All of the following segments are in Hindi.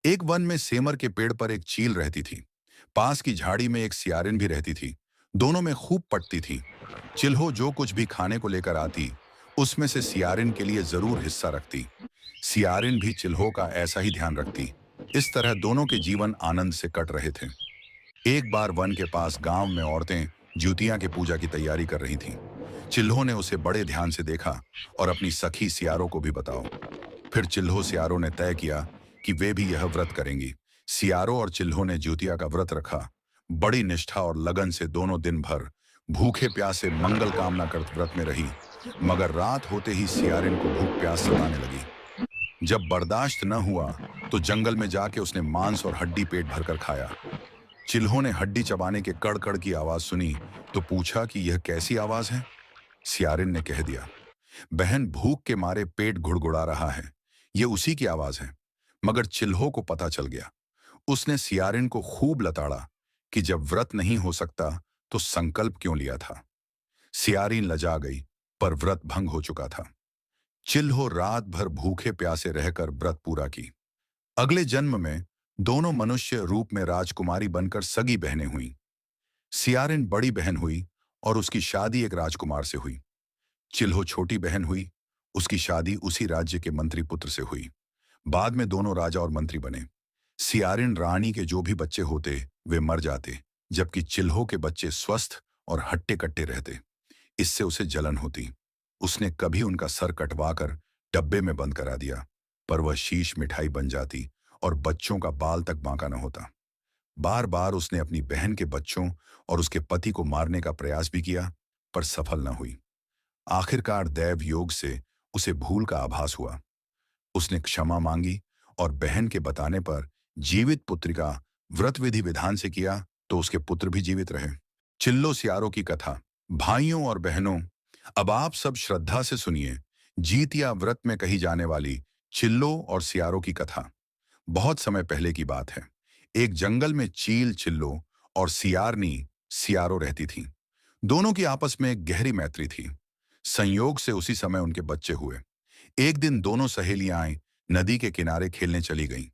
एक वन में सेमर के पेड़ पर एक चील रहती थी। पास की झाड़ी में एक सियारिन भी रहती थी। दोनों में खूब पटती थी। चिल्हो जो कुछ भी खाने को लेकर आती, उसमें से सियारिन के लिए जरूर हिस्सा रखती। सियारिन भी चिल्हो का ऐसा ही ध्यान रखती। इस तरह दोनों के जीवन आनंद से कट रहे थे। एक बार वन के पास गांव में औरतें ज्योतिया की पूजा की तैयारी कर रही थीं। चिल्हो ने उसे बड़े ध्यान से देखा और अपनी सखी सियारों को भी बताओ। फिर चिल्हो सियारों ने तय किया कि वे भी यह व्रत करेंगी। सियारों और चिल्हो ने ज्योतिया का व्रत रखा। बड़ी निष्ठा और लगन से दोनों दिन भर भूखे प्यासे मंगल कामना कर व्रत में रही। मगर रात होते ही सियारिन को भूख प्यास सताने लगी। जब बर्दाश्त न हुआ तो जंगल में जाके उसने मांस और हड्डी पेट भरकर खाया। चिल्हो ने हड्डी चबाने के कड़-कड़ की आवाज सुनी तो पूछा कि यह कैसी आवाज है। सियारिन ने कह दिया, बहन भूख के मारे पेट घुड़घुड़ा रहा है, ये उसी की आवाज है। मगर चिल्हो को पता चल गया। उसने सियारिन को खूब लताड़ा कि जब व्रत नहीं हो सकता तो संकल्प क्यों लिया था। सियारिन लजा गई, पर व्रत भंग हो चुका था। चिल्हो रात भर भूखे प्यासे रहकर व्रत पूरा की। अगले जन्म में दोनों मनुष्य रूप में राजकुमारी बनकर सगी बहनें हुईं। सियारिन बड़ी बहन हुई और उसकी शादी एक राजकुमार से हुई। चिल्हो छोटी बहन हुई, उसकी शादी उसी राज्य के मंत्री पुत्र से हुई। बाद में दोनों राजा और मंत्री बने। सियारिन रानी के जो भी बच्चे होते वे मर जाते, जबकि चिल्हो के बच्चे स्वस्थ और हट्टे कट्टे रहते। इससे उसे जलन होती। उसने कभी उनका सर कटवाकर डब्बे में बंद करा दिया, पर वह शीश मिठाई बन जाती और बच्चों का बाल तक बांका न होता। बार बार उसने अपनी बहन के बच्चों और उसके पति को मारने का प्रयास भी किया, पर सफल न हुई। आखिरकार दैव योग से उसे भूल का आभास हुआ। उसने क्षमा मांगी और बहन के बताने पर जीवित पुत्री का व्रत विधि विधान से किया तो उसके पुत्र भी जीवित रहे। चिल्लो सियारों की कथा। भाइयों और बहनों, अब आप सब श्रद्धा से सुनिए जीत या व्रत में कही जाने वाली चिल्लो और सियारों की कथा। बहुत समय पहले की बात है। एक जंगल में चील चिल्लो और सियारनी सियारो रहती थीं। दोनों की आपस में एक गहरी मैत्री थी। संयोग से उसी समय उनके बच्चे हुए। एक दिन दोनों सहेलियां नदी के किनारे खेलने चली गईं।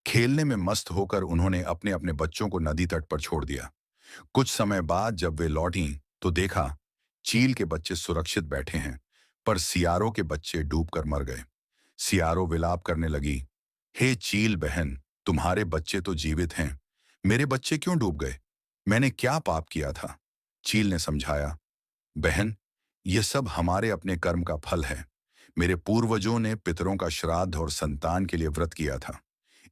खेलने में मस्त होकर उन्होंने अपने अपने बच्चों को नदी तट पर छोड़ दिया। कुछ समय बाद जब वे लौटीं तो देखा चील के बच्चे सुरक्षित बैठे हैं, पर सियारों के बच्चे डूबकर मर गए। सियारो विलाप करने लगी, हे चील बहन, तुम्हारे बच्चे तो जीवित हैं, मेरे बच्चे क्यों डूब गए? मैंने क्या पाप किया था? चील ने समझाया, बहन, ये सब हमारे अपने कर्म का फल है। मेरे पूर्वजों ने पितरों का श्राद्ध और संतान के लिए व्रत किया था,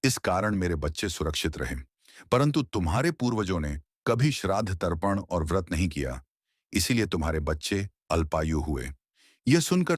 इस कारण मेरे बच्चे सुरक्षित रहे। परंतु तुम्हारे पूर्वजों ने कभी श्राद्ध तर्पण और व्रत नहीं किया, इसीलिए तुम्हारे बच्चे अल्पायु हुए। यह सुनकर